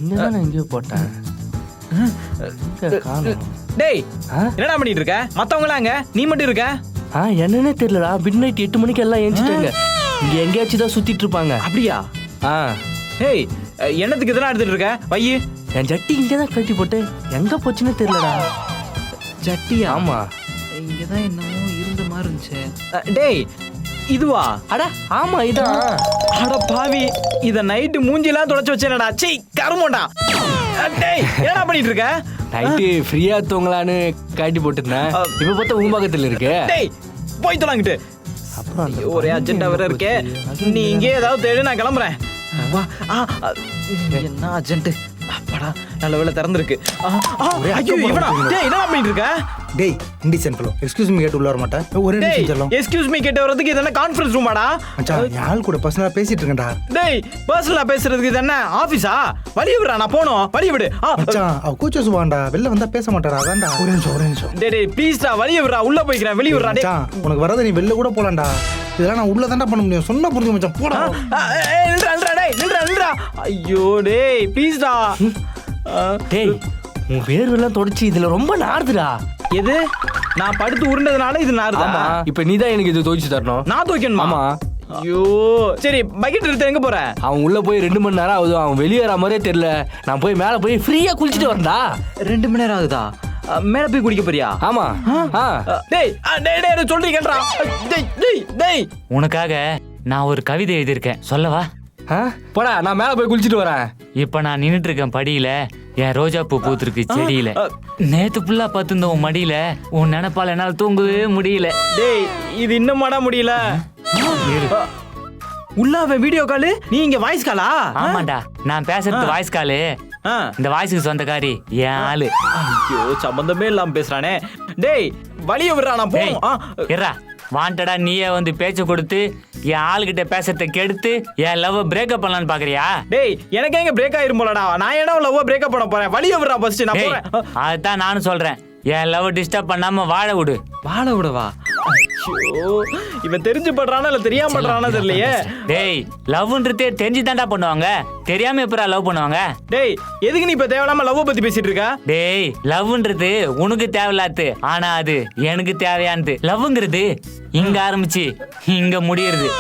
இங்கதான் எங்கேயோ போட்டேன். டேய் என்னடா பண்ணிட்டு இருக்க? மத்தவங்களாம் அங்க, நீ மட்டும் இருக்க? என்னன்னே தெரியலடா. மிட் நைட் 8 மணிக்கு எல்லாம் ஏஞ்சிட்டாங்க. இங்க எங்கேயாச்சும் தான் சுத்திட்டு இருப்பாங்க. அப்படியா? ஹேய், என்னத்துக்கு இதெல்லாம் எடுத்துட்டு இருக்க? வையு. என் ஜட்டி இங்கதான் கட்டி போட்டு எங்க போச்சுன்னு தெரியலடா. ஜட்டியா? ஆமா, இங்கதான் என்னமோ இருந்த மாதிரி இருந்துச்சு. டேய் இதுவா? அட ஆமா இதான். அட பாவி, இத நைட்டு மூஞ்சிலாம் தொடச்சு வச்சேனடா. சீ கருமோண்டா. டேய் என்னடா பண்ணிட்டு இருக்க? நைட்டு ஃப்ரீயா தூங்கலான்னு கட்டி போட்டுருந்தேன். இப்ப பார்த்தா உங்க பக்கத்துல இருக்கு. டேய் போய் தொலைங்கிட்டு. அப்புறம் ஒரே அர்ஜென்டா வேற இருக்கே. நீ இங்கே ஏதாவது தேடு, நான் கிளம்புறேன். வா. என்ன அர்ஜென்ட்? அப்பாடா நல்ல வேளை திறந்திருக்கு. ஐயோ இவனா? டேய் என்ன பண்ணிட்டு இருக்க? டேய் இண்டிசன் ஃபெலோ, எக்ஸ்கியூஸ் மீ கேட்டு உள்ள வர மாட்டேன். ஒரே நிமிஷம் செல்லம். எக்ஸ்கியூஸ் மீ கேட்டு வரதுக்கு இது என்ன கான்ஃபரன்ஸ் ரூமாடா? மச்சான் யாழ் கூட பர்சனலா பேசிட்டு இருக்கேன்டா. டேய் பர்சனலா பேசுறதுக்கு இது என்ன ஆபீஸா? வழி விடுறா, நான் போணும். வழி விடு. மச்சான் அவ கூச்ச சுவாண்டா, வெளில வந்தா பேச மாட்டாரா? அதான்டா. ஒரே நிமிஷம். டேய் ப்ளீஸ்டா வழி விடுறா, உள்ள போய்க்கிறேன். வெளிய விடுறா. டேய் மச்சான் உனக்கு வரத நீ வெளில கூட போலாம்டா. இதெல்லாம் நான் உள்ள தான்டா பண்ண முடியும். சொன்னா புரிஞ்சு மச்சான். போடா. நில்றா டேய், நில்றா. ஐயோ டேய் ப்ளீஸ்டா. டேய் உன் வேர்வெல்லாம் தொடச்சு இதுல ரொம்ப நாறுதுடா. எது? நான் படுத்து உருண்டதுனால இது நாறுதா? இப்ப நீதான் எனக்கு இது துவைச்சு தரணும். நான் துவைக்கணுமா? ஆமா. ஐயோ சரி, பக்கெட் எடுத்து எங்க போற? அவன் உள்ள போய் 2 மணி நேரம் ஆகுது. அவன் வெளியே வர மாதிரியே தெரியல. நான் போய் மேல போய் ஃப்ரீயா குளிச்சுட்டு வரேன்டா. 2 மணி நேரம் ஆகுதா? மேல போய் குடிக்க போறியா? ஆமா. டேய் டேய் சொல்றீங்கன்றா. டேய் உனக்காக நான் ஒரு கவிதை எழுதியிருக்கேன், சொல்லவா? போடா, நான் மேல போய் குளிச்சுட்டு வரேன். இப்ப நான் நின்னுட்டு இருக்கேன் படியில. என் ரோஜா பூ பூத்திருக்கு செடியில. நேத்து ஃபுல்லா பத்துந்த உன் மடியில. உன் நினைப்பால என்னால தூங்கவே முடியல. டேய் இது இன்னும் மாட முடியல. உள்ளாவ வீடியோ காலு, நீ இங்க வாய்ஸ் காலா? ஆமாண்டா, நான் பேசுறது வாய்ஸ் காலு. இந்த வாய்ஸுக்கு சொந்தக்காரி என் ஆளு. ஐயோ சம்பந்தமே இல்லாம பேசுறானே. டேய் வழிய விடுறா, நான் போறா. வாண்டடா நீயே வந்து பேச்ச கொடுத்து என் ஆளுகிட்ட பேசத்தை கெடுத்து என் லவ் பிரேக்கப் பண்ணலான்னு பாக்குறியா? டேய் எனக்கு எங்க பிரேக் ஆயிரும் போலடா. நான் என்ன லவ் பிரேக்கப் பண்ண போறேன்? வழிய விடுறா ஃபர்ஸ்ட், நான் போறேன். அதுதான் நானும் சொல்றேன். என் லவ் டிஸ்டர்ப் பண்ணாம வாழ விடு. வாழ விடவா? ஐயோ இவன் தெரிஞ்சு பண்றானா இல்ல தெரியாம பண்றானா தெரியலையே. டேய் லவ்ன்றதே தெரிஞ்சு தான்டா பண்ணுவாங்க, தெரியாம எப்பறா லவ் பண்ணுவாங்க? டேய் எதுக்கு நீ இப்ப தேவையில்லாம லவ் பத்தி பேசிட்டு இருக்க? டேய் லவ்ன்றது உனக்கு தேவையில்லாது, ஆனா அது எனக்கு தேவையானது. லவ்ங்கிறது இங்க ஆரம்பிச்சு இங்க முடியுது.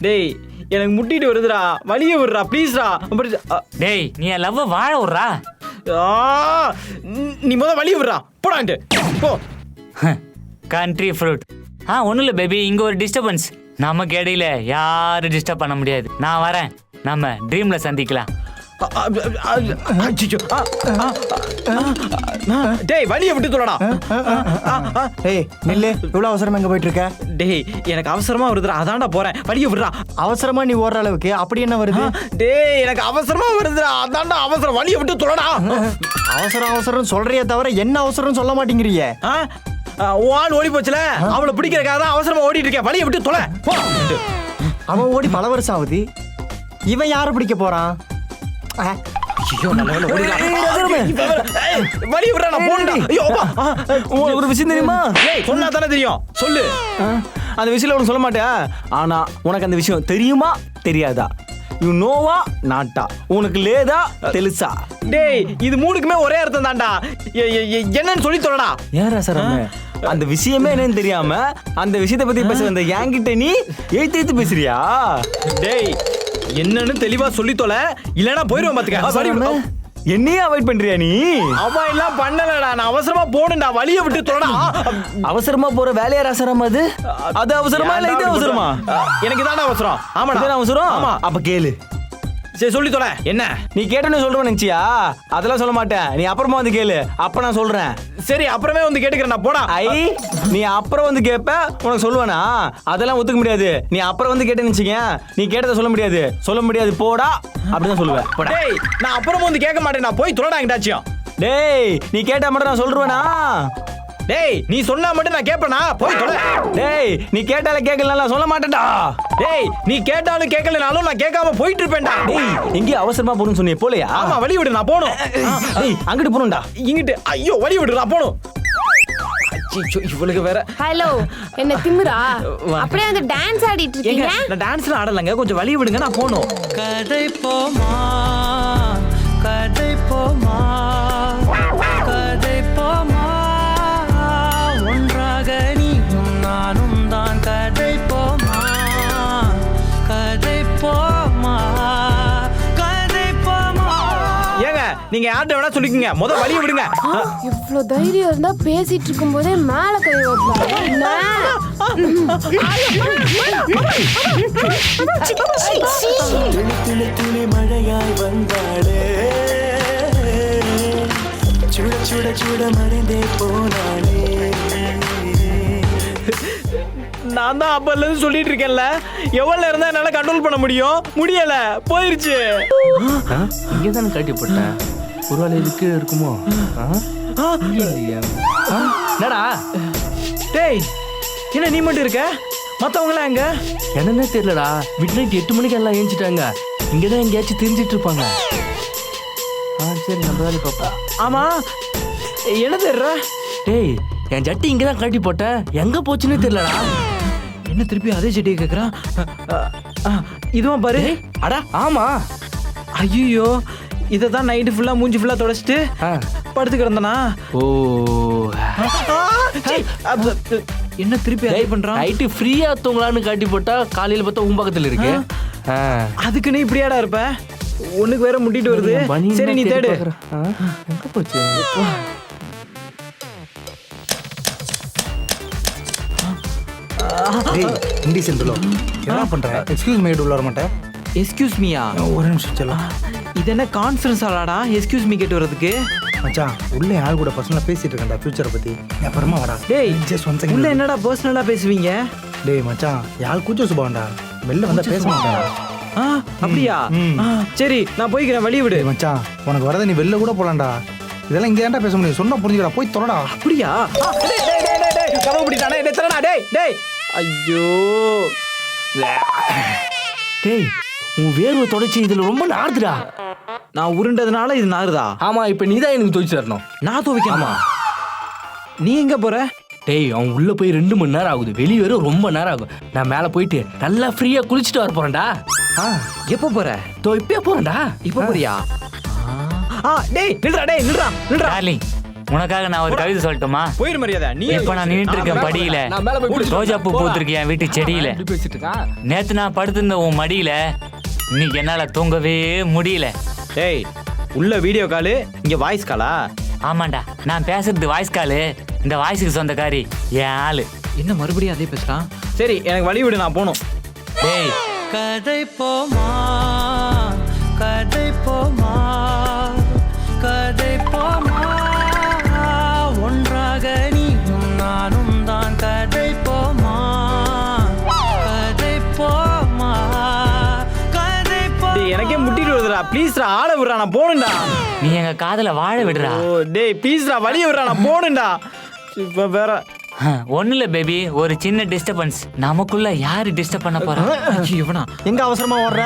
டேய் எனக்கு முட்டிட்டு வருதுடா, வலிய விடுறா ப்ளீஸ்டா. டேய் நீ என் லவ் வாழ விடுறா. நீ முத வலிய விடுறா, போடான்ட்டு போ. Country fruit. ஒன்றும் இல்லை பேபி, இங்கே ஒரு டிஸ்டர்பன்ஸ். நமக்கு இடையில யாரும் டிஸ்டர்ப் பண்ண முடியாது. நான் வரேன், நம்ம ட்ரீம்ல சந்திக்கலாம். டேய் வலிய விட்டு சொல்லடா. டேய் நில்லு, இவ்வளவு அவசரமா எங்க போயிட்டு இருக்க? டேய் எனக்கு அவசரமா வருதுடா, அதான்டா போறேன். வலிய விடுறா. அவசரமா நீ ஓடுற அளவுக்கு அப்படி என்ன வருது? டேய் எனக்கு அவசரமா வருதுடா, அதான்டா அவசரம். வலிய விட்டு சொல்லடா. அவசரம் சொல்றியே தவிர என்ன அவசரம் சொல்ல மாட்டேங்கிறீங்க. ஆள் ஓடி போச்சுல, அவளை பிடிக்கிறக்காக தான் அவசரமா ஓடிட்டு இருக்கேன். வலிய விட்டு தொலை. அவன் ஓடி பல வருஷம் ஆகுது. இவன் யார பிடிக்க போறான்? ஒரு விஷயம் தெரியுமா? சொன்னா தானே தெரியும், சொல்லு. அந்த விஷயம் உனக்கு சொல்ல மாட்டேன். ஆனா உனக்கு அந்த விஷயம் தெரியுமா தெரியாதா? யூ நோவா நாட்டா? உனக்கு லேதா தெலுசா? டேய் இது மூணுக்குமே ஒரே அர்த்தம் தான்டா. என்னன்னு சொல்லி சொல்லடா. ஏன் ராசராம அந்த விஷயமே என்னன்னு தெரியாம அந்த விஷயத்தை பத்தி பேச வந்த என்கிட்ட நீ எழுத்து பேசுறியா? டேய் என்னன்னு தெளிவா சொல்லி தொலை, இல்லனா போயிடுவேன் பாத்துக்க. என்னையே அவாய்ட் பண்றியா நீ? அவன் எல்லாம் பண்ணலடா, நான் அவசரமா போணும்டா. வலிய விட்டு தொலைடா. அவசரமா போற வேலையா ராசராம? அது அவசரமா இல்ல இது அவசரமா? எனக்கு தான்டா அவசரம். ஆமாடா அவசரம். ஆமா அப்ப கேளு. சரி சொல்லி தொலை. என்ன நீ கேட்டேன்னு சொல்றேன் நினைச்சியா? அதெல்லாம் சொல்ல மாட்டேன். நீ அப்புறமா வந்து கேளு, அப்ப நான் சொல்றேன். சரி அப்புறமே வந்து கேட்டுக்கிறேன். போடா. நீ அப்புறம் வந்து கேப்ப, உனக்கு சொல்லுவேனா? அதெல்லாம் ஒத்துக்க முடியாது. நீ அப்புறம் வந்து கேட்டேன்னு நினைச்சீங்க, நீ கேட்டதை சொல்ல முடியாது. போடா அப்படிதான் சொல்லுவேன். டேய் நான் அப்புறம் வந்து கேட்க மாட்டேன், நான் போய் தொலைடா எங்கிட்டாச்சும். டேய் நீ கேட்டா மட்டும் நான் சொல்றேனா? டேய் நீ சொன்னா மட்டும் நான் கேட்பேனா? போய் தொலை. டேய் நீ கேட்டால கேட்கல சொல்ல மாட்டேன்டா. டேய் நீ கேட்டாலும் கேட்கலனாலும் நான் கேட்காம போயிட்டு இருப்பேன்டா. டேய் எங்க அவசரமா போறேன்னு சொன்னியே, போலையா? ஆமா வழி விடு, நான் போணும். டேய் அங்கிட்டு போணும்டா. இங்கிட்டு ஐயோ வழி விடு, நான் போணும். சீச்சோ, இவளுக்கு வேற. ஹலோ, என்ன திமிரா? அப்படியே வந்து டான்ஸ் ஆடிட்டு ஏங்க, இருக்கீங்க. நான் டான்ஸ்ல ஆடலங்க, கொஞ்சம் வழி விடுங்க, நான் போகணும். கதை போமா கதை போமா கதை போமா ஒன்றாக நீயும் நானும் தான் கதை போமா கதை போமா கதை போமா. ஏங்க, நீங்க யார்கிட்ட வேணா சொல்லிக்கங்க, முத வழியை விடுங்க. இவ்ளோ தைரியம் இருந்தா பேசிட்டு இருக்கும் போதே மேல கை வைப்பாங்க. துளி துளி மழையாய் வந்தாளே சுட சுட சுட மறைந்தே போனாளே. நான் தான் அப்பல இருந்து சொல்லிட்டு இருக்கேன்ல, எவ்வளவு இருந்தா என்னால கண்ட்ரோல் பண்ண முடியும், முடியல, போயிருச்சு. இங்கே தானே கட்டி போட்டேன். ஒருவேளை இதுக்கு இருக்குமோ? என்னடா டேய், என்ன நீ மட்டும் இருக்க? மத்தவங்களாம் எங்க? என்னன்னே தெரியலடா. மிட் நைட் 8 மணிக்கு எல்லாம் ஏஞ்சிட்டாங்க. இங்கே தான் எங்கேயாச்சும் தெரிஞ்சிட்டு இருப்பாங்க. சரி, நம்ம வேலை பார்ப்போம். ஆமா, என்ன தெரியற? டேய், என் ஜட்டி இங்கே தான் கட்டி போட்டேன். எங்கே போச்சுன்னே தெரியலடா. என்ன திருப்பி அதே செடியை கேட்குறான்? இதுவும் பாரு. அடா ஆமா. ஐயோ, இதை தான் நைட்டு ஃபுல்லாக மூஞ்சி ஃபுல்லாக தொடச்சிட்டு படுத்து கிடந்தனா? ஓ, என்ன திருப்பி அதே பண்றான்? நைட்டு ஃப்ரீயா தூங்கலான்னு கட்டி போட்டா காலையில பார்த்தா உன் பக்கத்துல இருக்கு. அதுக்கு நீ இப்படியாடா இருப்ப? ஒண்ணுக்கு வேற முட்டிட்டு வருது. சரி, நீ தேடு. எங்க போச்சு? என்ன பண்ற? எக்ஸ்கியூஸ் மீ, உள்ள வர மாட்டேன். எஸ்கியூஸ் மீயா? ஒரு நிமிஷம் செல்லம். இது என்ன கான்ஃபரன்ஸ் ஆளாடா எஸ்கியூஸ் மீ கேட்டு வர்றதுக்கு? மச்சான், உள்ள ஆள் கூட பர்சனலா பேசிட்டு இருக்கேன்டா, ஃபியூச்சரை பத்தி. நீ அப்புறமா வாடா. டேய், ஜஸ்ட் ஒன் செகண்ட். உள்ள என்னடா பர்சனலா பேசுவீங்க? டேய் மச்சான், யாழ் கூச்ச சுபாண்டா, வெளில வந்தா பேச மாட்டாடா. அப்படியா? சரி, நான் போய்க்கிறேன், வழி விடு. டேய் மச்சான், உனக்கு வரத நீ வெளில கூட போலாம்டா. இதெல்லாம் இங்க ஏன்டா பேச முடியும்? சொன்னா புரிஞ்சுக்கடா, போய் தொலைடா. அப்படியா? கதவு பிடிட்டானே, டேய் தரடா, டேய் டேய். ஐயோ, டேய், உன் வேர்வை தொடச்சி இதுல ரொம்ப நாறுதுடா. நான் உருண்டதுனால இது நாறுதா? ஆமா, இப்ப நீதான் எனக்கு துவைச்சு தரணும். நான் துவைக்கணுமா? நீ எங்க போற? டேய், அவன் உள்ள போய் 2 மணி நேரம் ஆகுது, வெளியே வர ரொம்ப நேரம் ஆகும். நான் மேல போயிட்டு நல்லா ஃப்ரீயா குளிச்சுட்டு வர போறேன்டா. எப்போ போற? இப்பயே போறேன்டா. இப்போ போறியா? டேய் நில்றா, டேய் நில்றா, நில்றா. டார்லிங், உனக்காக நான் ஒரு கவிதை சொல்லட்டுமா? போயிரு மரியாதை. நீ இப்ப நான் நின்னுட்டு இருக்கேன் படியில, ரோஜா பூ பூத்திருக்கேன் என் வீட்டு செடியில. பேசிட்டு இருக்கா? நேத்து நான் படுத்திருந்த உன் மடியில, இன்னைக்கு என்னால தூங்கவே முடியல. டேய், உள்ள வீடியோ காலு, இங்க வாய்ஸ் காலா? ஆமாண்டா, நான் பேசுறது வாய்ஸ் காலு, இந்த வாய்ஸுக்கு சொந்தக்காரி என் ஆளு. என்ன மறுபடியும் அதே பேசுறான்? சரி, எனக்கு வழி விடு, நான் போகணும். டேய், கதை போமா கதை போமா கதை போமா ஒன்றாக நீயும் நானும் தான் கதை போமா கதை போமா கதை போமா. டேய், எனக்கே முட்டிட்டு வருதுடா, ப்ளீஸ்டா, ஆள விடுறா, நான் போகணும்டா. நீ எங்க காதல வாழ விடுறா. ஓ டேய், ப்ளீஸ்டா, வழிய விடுறா, நான் போகணும்டா. இப்ப வேற ஒண்ணு இல்ல பேபி, ஒரு சின்ன டிஸ்டர்பன்ஸ். நமக்குள்ள யாரு டிஸ்டர்ப் பண்ண போறா? இவனா எங்க அவசரமா ஓடுற?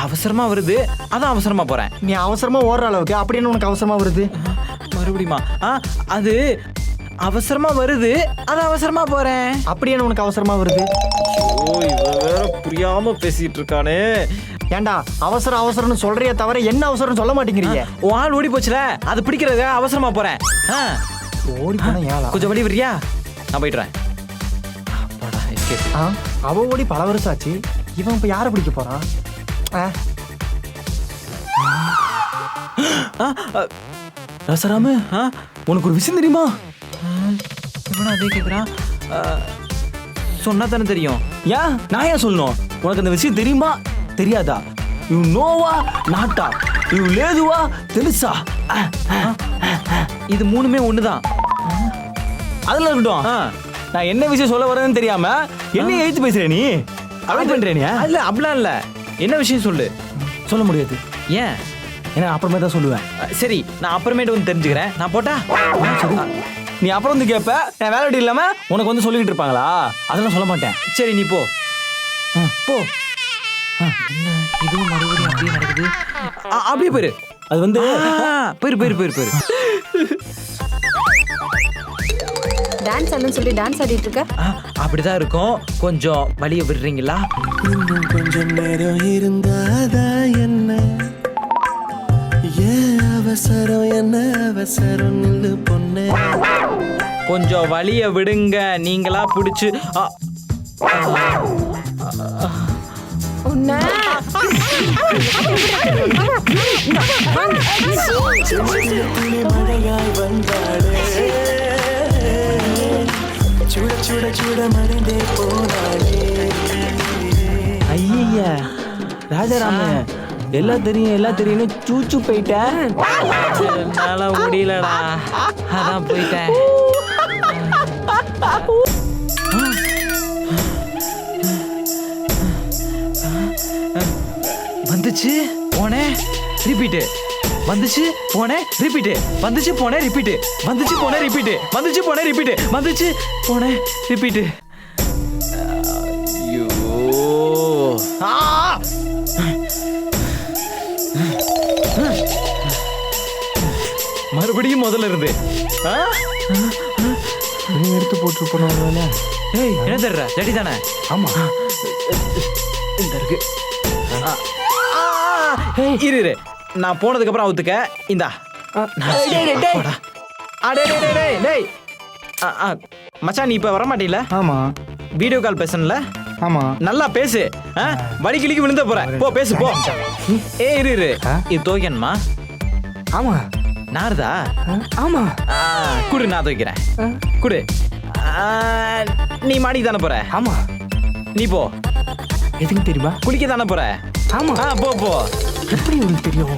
அவசரமா வருது, அதான் அவசரமா போறேன். நீ அவசரமா ஓடுற அளவுக்கு அப்படின்னு உனக்கு அவசரமா வருது? மறுபடியுமா? அது அவசரமா வருது, அதான் அவசரமா போறேன். அப்படின்னு உனக்கு அவசரமா வருது? ஓ, இவ வேற புரியாம பேசிட்டு இருக்கானே. ஏன்டா அவசரம் அவசரம்னு சொல்றியே தவிர என்ன அவசரம் சொல்ல மாட்டேங்கிறீங்க? உன் ஆள் ஓடி போச்சுல, அது பிடிக்கிறது அவசரமா போறேன். ஓடி போன ஏழா? கொஞ்சம் வழி விடுறியா? நான் போயிட்டுறேன். அப்பாடா, escape. அவ ஓடி பல வருஷம் ஆச்சு. இவன் இப்ப யாரை பிடிக்க போறான்? ரசராமு, உனக்கு ஒரு விஷயம் தெரியுமா? இவனா அதே கேட்குறான். சொன்னா தானே தெரியும். ஏன் நான் ஏன் சொல்லணும்? உனக்கு அந்த விஷயம் தெரியுமா தெரியாதா? யூ நோவா நாட்டா? யூ லேதுவா தெலுசா? இது மூணுமே ஒண்ணுதான். அதெல்லாம் இருக்கட்டும். நான் என்ன விஷயம் சொல்ல வரேன்னு தெரியாம என்ன எழுத்து பேசுற நீ? அவாய்ட் பண்ற நீ? இல்ல, அப்படிலாம் இல்ல. என்ன விஷயம் சொல்லு. சொல்ல முடியாது. ஏன்? ஏன்னா அப்புறமே தான் சொல்லுவேன். சரி, நான் அப்புறமேட்டு வந்து தெரிஞ்சுக்கிறேன். நான் போட்டா? நீ அப்புறம் வந்து கேட்ப, நான் வேலை வெட்டி இல்லாம உனக்கு வந்து சொல்லிக்கிட்டு இருப்பாங்களா? அதெல்லாம் சொல்ல மாட்டேன். சரி, நீ போ போ. என்ன இதுவும் மறுபடியும் அப்படியே நடக்குது? அப்படியே போயிரு. அது வந்து போயிரு போயிரு போயிரு போயிரு. டான்ஸ் ஆடணும்னு சொல்லி டான்ஸ் ஆடிட்டு இருக்க. அப்படிதான் இருக்கும். கொஞ்சம் வழிய விடுறீங்களா? இன்னும் கொஞ்சம் நேரம் இருந்தாதா என்ன? ஏன் அவசரம் என்ன அவசரம் நில்லு பொண்ணே. கொஞ்சம் வழிய விடுங்க. நீங்களா பிடிச்சு உன்னை துளி மழையாய் வந்தாளே சுட சுட சுட மறைந்தே போனாளே. ஐயா ராஜாராம எல்லாம் தெரியும் சூச்சு போயிட்டேன். என்னால முடியலடா, அதான் போயிட்டேன். வந்துச்சு போனேன் ரிப்பீட்டு, வந்துச்சு போனேன் ரிப்பீட்டு, வந்துச்சு போனேன் ரிப்பீட்டு, வந்துச்சு போனேன் ரிப்பீட்டு, வந்துச்சு போனேன் ரிப்பீட்டு, வந்துச்சு போனேன் ரிப்பீட்டு. ஐயோ மறுபடியும் முதல்ல இருந்து எடுத்து போட்டு போனோம்ல. ஏய் என்ன தர்ற ரெடி தானே? ஆமா இந்த இருக்கு. இரு இரு, நான் போனதுக்கு அப்புறம் அவுத்துக்க. இந்தா மச்சான், நீ இப்ப வர மாட்டீல? ஆமா வீடியோ கால் பேசணும்ல? ஆமா நல்லா பேசு. வலி கிளிக்கு விழுந்த போற, போ பேசு போ. ஏ இரு இரு, இது துவைக்கணுமா? ஆமா நார்தா? ஆமா குடு, நான் துவைக்கிறேன். குடு. நீ மாடிக்கு தானே போற? ஆமா. நீ போ. எதுக்கு தெரியுமா? குளிக்க தானே போற? ஆமா. போ போ. எப்படி உங்களுக்கு தெரியும்?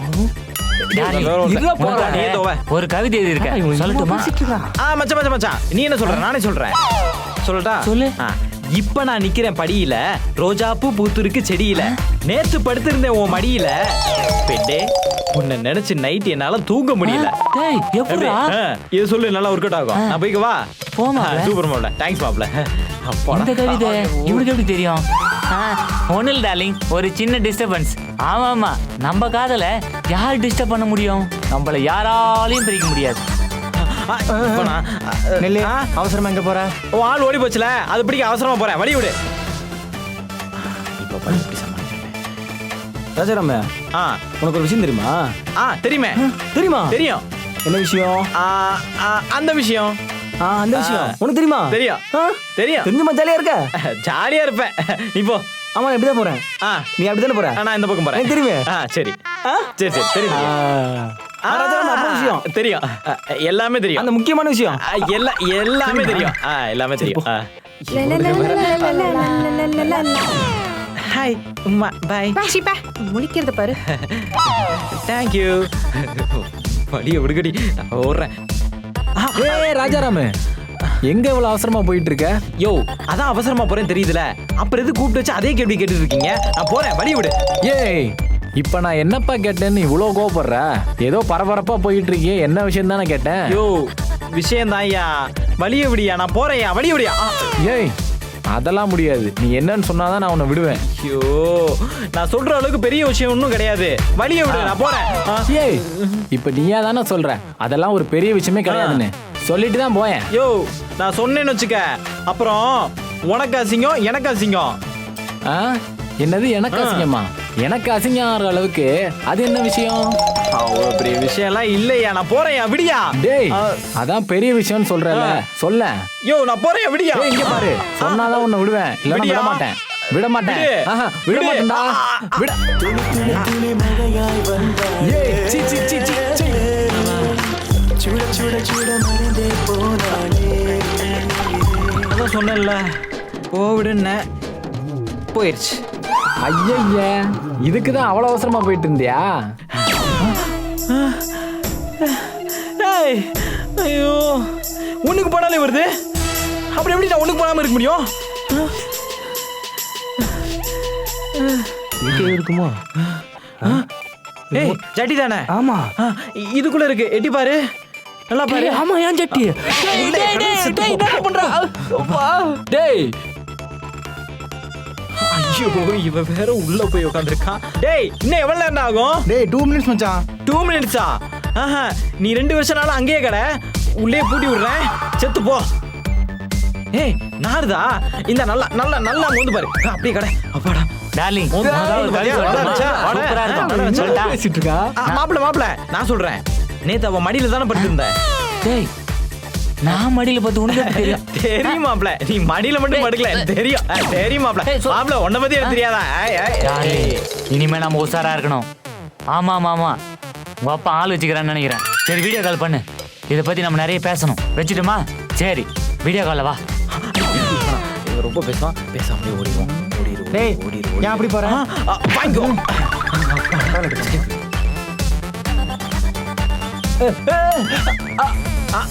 ஒரு கவிதை எழுதியிருக்கேன், சொல்லட்டுமா? மச்சான் மச்சான், நீ என்ன சொல்ற? நானே சொல்றேன். சொல்லட்டா? சொல்லு. இப்ப நான் நிக்கிறேன் படியில, ரோஜாப்பூ பூத்துருக்கு செடியில, நேத்து படுத்திருந்தேன் உன் மடியில, பெட்டே உன்னை நினைச்சு நைட் என்னால தூங்க முடியல. டேய் எப்படிடா? இது சொல்லு, நல்லா ஒர்க் அவுட் ஆகும். நான் போய்க்கு வா. போமா. சூப்பர் மாப்ள, தேங்க்ஸ் மாப்ள. இந்த கவிதை இவனுக்கு எப்படி தெரியும்? ஒன்னும் இல்ல டார்லிங், ஒரு சின்ன டிஸ்டர்பன்ஸ். ஆமா, நம்ம காதல யார் டிஸ்டர்ப் பண்ண முடியும்? நம்மள யாராலையும் பிரிக்க முடியாது. நெல்லு, அவசரமா எங்க போற? ஓ ஆள் ஓடி போச்சுல, அது பிடிக்க அவசரமா போறேன். வழி விடு. இப்ப பண்ணி எப்படி சமாளிக்கிறேன்? ராஜாராம, உனக்கு ஒரு விஷயம் தெரியுமா? தெரியுமே. தெரியுமா? தெரியும். என்ன விஷயம்? அந்த விஷயம். அந்த விஷயம் உனக்கு தெரியுமா? தெரியும். தெரியும். தெரிஞ்சுமா ஜாலியா இருக்க? ஜாலியா இருப்பேன். நீ போ. ஆமா, நான் இப்படிதான் போறேன். நீ அப்படிதானே போற? நான் இந்த பக்கம் போறேன். தெரியுமே. சரி சரி சரி தெரியும். விஷயம் தெரியும். எல்லாமே தெரியும். அந்த முக்கியமான விஷயம் எல்லாமே தெரியும். எல்லாமே தெரியும். ஹாய் உம்மா, பாய். முழிக்கிறத பாரு. தேங்க்யூ. வழிய விடுகடி, நான் ஓடுறேன். ராஜாராம, எங்க இவ்வளவு அவசரமா போயிட்டு இருக்க? யோ, அதான் அவசரமா போறேன் தெரியுதுல, அப்புறம் எது கூப்பிட்டு வச்சு அதே கேள்வி கேட்டு இருக்கீங்க? நான் போறேன், வழி விடு. ஏய், இப்ப நான் என்னப்பா கேட்டேன்னு இவ்வளோ கோவப்படுற? ஏதோ பரபரப்பா போயிட்டு இருக்கே, என்ன விஷயம் தானே கேட்டேன். யோ, விஷயம் தான் ஐயா, வழிய விடியா, நான் போறேன், வழி விடியா. ஏய், அதெல்லாம் முடியாது. நீ என்னன்னு சொன்னாதான் நான் உன்னை விடுவேன். ஐயோ, நான் சொல்ற அளவுக்கு பெரிய விஷயம் ஒன்றும் கிடையாது. வழிய விடு, நான் போறேன். ஏய், இப்ப நீயா தானே சொல்ற அதெல்லாம் ஒரு பெரிய விஷயமே கிடையாதுன்னு சொல்லிட்டு தான் போயேன். யோ, நான் சொன்னேன்னு வச்சுக்க, அப்புறம் உனக்கு அசிங்கம், எனக்கு அசிங்கம். என்னது எனக்கு அசிங்கமா? எனக்கு அசிங்கம் ஆகிற அளவுக்கு அது என்ன விஷயம்? அவ்வளோ பெரிய விஷயம் எல்லாம் இல்லையா, நான் போறேன், விடியா. டேய், அதான் பெரிய விஷயம்னு சொல்றல, சொல்ல. யோ, நான் போறேன், விடியா. இங்க பாரு, சொன்னாதான் உன்னை விடுவேன், இல்லைன்னா விட மாட்டேன். விட மாட்டேன். விட மாட்டேன்டா. விட. துளி துளி மழையாய் வந்தாளே ஏய், சீ சீ சீ சீ சீ. சுட சுட சுட மறைந்தே போனாளே. அதான் சொன்னேன்ல, கோவிடுன்னு போயிடுச்சு. ஐயய்ய, இதுக்குதான் அவ்வளவு அவசரமா போயிட்டு இருந்தியா? ஐயோ, ஒண்ணுக்கு போனாலே வருது, அப்படி எப்படி நான் ஒண்ணுக்கு போனாம இருக்க முடியும்? இருக்குமோ? ஏய், ஜட்டி தானே? ஆமா. இதுக்குள்ள இருக்கு, எட்டி பாரு, நல்லா பாரு. ஆமா, ஏன் ஜட்டி? டேய், ஐயோ, இவ வேற உள்ள போய் உட்காந்துருக்கான். டேய், இன்னும் எவ்வளவு நேரம் ஆகும்? டேய் 2 மினிட்ஸ் மச்சான். 2 மினிட்ஸா? நீ 2 வருஷம் நாளும் அங்கேயே கடை, உள்ளே பூட்டி விடுறேன், செத்து போ. ஏய் நாருதா இந்த நல்லா நல்லா நல்லா மோந்து பாரு அப்படியே கடை அப்பாடா டார்லிங் மோந்து முதல்ல கவி சொல்லட்டுமா? சூப்பரா இருக்கும் சொல்லிட்டா பேசிட்டு இருக்கா மாப்பிள நான் சொல்றேன் நேத்து அவ மடியில தானே படுத்திருந்த டேய் நான் மடியில பார்த்து உனக்கு எப்படி தெரியும் தெரியும் மாப்பிள நீ மடியில மட்டும் படுக்கல தெரியும் தெரியும் மாப்பிள மாப்பிள உன்ன பத்தி எனக்கு தெரியாதா டார்லிங் இனிமே நம்ம உஷாரா இருக்கணும் ஆமா ஆமா ஆமா உங்க அப்பா ஆள் வச்சுக்கிறான்னு நினைக்கிறேன் சரி வீடியோ கால் பண்ணு இதை பத்தி நம்ம நிறைய பேசணும் வச்சுட்டுமா சரி வீடியோ கால்ல வா இவன் ரொம்ப பேசுவான் பேசாமலே ஓடிடுவோம் டேய் ஏன் அப்படி போற வாங்கிக்கோ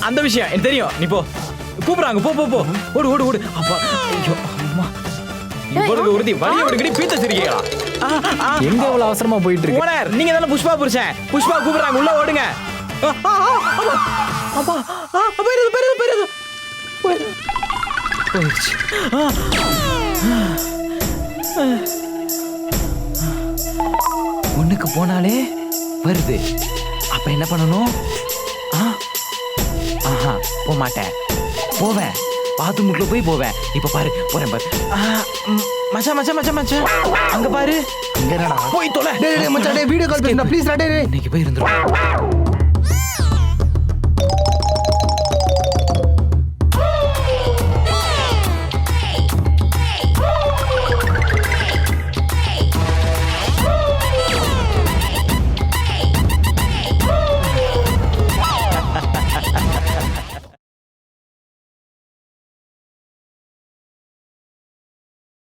அந்த விஷயம் எனக்கு தெரியும் நீ போ கூப்பிடுறாங்க போ போ போ ஓடு ஓடு ஓடு அப்பா ஐயோ அம்மா இவருக்கு உறுதி வழிய விடுக்கடி பீத்த சிரிக்கீங்களா எங்க இவ்வளவு அவசரமா போயிட்டு இருக்கு ஓனர் நீங்க தானே புஷ்பா புருஷன் புஷ்பா கூப்பிடுறாங்க உள்ள ஓடுங்க அப்பா போயிருது போயிருது போயிருது போயிடுச்சு ஒண்ணுக்கு போனாலே வருது அப்ப என்ன பண்ணணும் ஆஹா போக மாட்டேன் போவேன் பாத்ரூமுக்குள்ள போய் போவேன் இப்ப பாரு போறேன் பாரு மச்சான் மச்சான் மச்சான் மச்சான் அங்க பாரு இங்க என்னடா போய் தொலை டேய் டேய் மச்சான் டேய் வீடியோ கால் பேசுடா ப்ளீஸ் டேய் டேய் இன்னைக்கு போய் இருந்துரும்